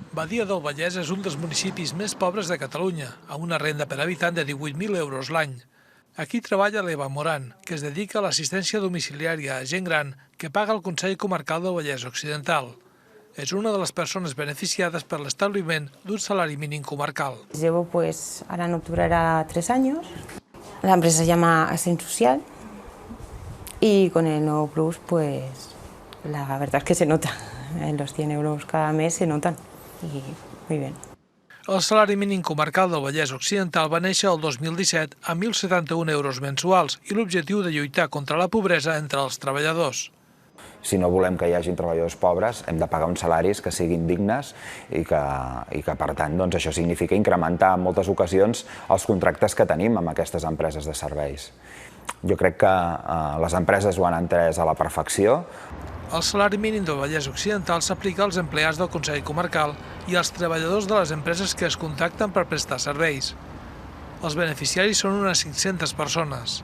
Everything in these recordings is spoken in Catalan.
Badia del Vallès és un dels municipis més pobres de Catalunya, amb una renda per habitant de 18.000 euros l'any. Aquí treballa l'Eva Moran, que es dedica a l'assistència domiciliària a gent gran que paga el Consell Comarcal del Vallès Occidental. És una de les persones beneficiades per l'establiment d'un salari mínim comarcal. Llevo, ahora en octubre era 3 años. La empresa se llama Ascent Social y con el nuevo plus, la verdad es que se nota. Los 100 euros cada mes se notan y muy bien. El salari mínim comarcal del Vallès Occidental va néixer el 2017 a 1.071 euros mensuals i l'objectiu de lluitar contra la pobresa entre els treballadors. Si no volem que hi hagi treballadors pobres, hem de pagar uns salaris que siguin dignes i que per tant, això significa incrementar en moltes ocasions els contractes que tenim amb aquestes empreses de serveis. Jo crec que les empreses ho han entès a la perfecció. El salari mínim del Vallès Occidental s'aplica als empleats del Consell Comarcal i als treballadors de les empreses que es contacten per prestar serveis. Els beneficiaris són unes 500 persones.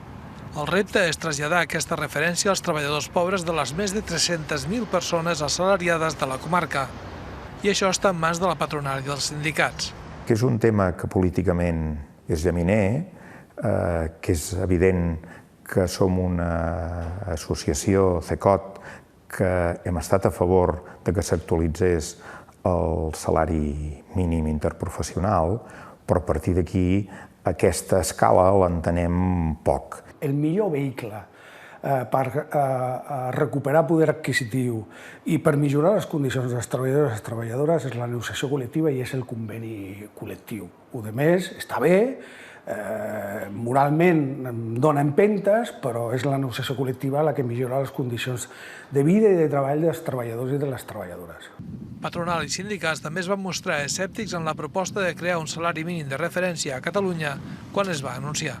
El repte és traslladar aquesta referència als treballadors pobres de les més de 300.000 persones assalariades de la comarca. I això està en mans de la patronal i dels sindicats. Que és un tema que políticament és llaminer, que és evident que som una associació, CECOT, que hem estat a favor de que s'actualitzés el salari mínim interprofessional, però a partir d'aquí aquesta escala l'entenem poc. El millor vehicle per recuperar poder adquisitiu i per millorar les condicions dels treballadors i les treballadores és la negociació col·lectiva i és el conveni col·lectiu. A més, està bé, moralment dona empentes, però és la negociació col·lectiva la que millora les condicions de vida i de treball dels treballadors i de les treballadores. Patronal i sindicats també es van mostrar escèptics en la proposta de crear un salari mínim de referència a Catalunya quan es va anunciar.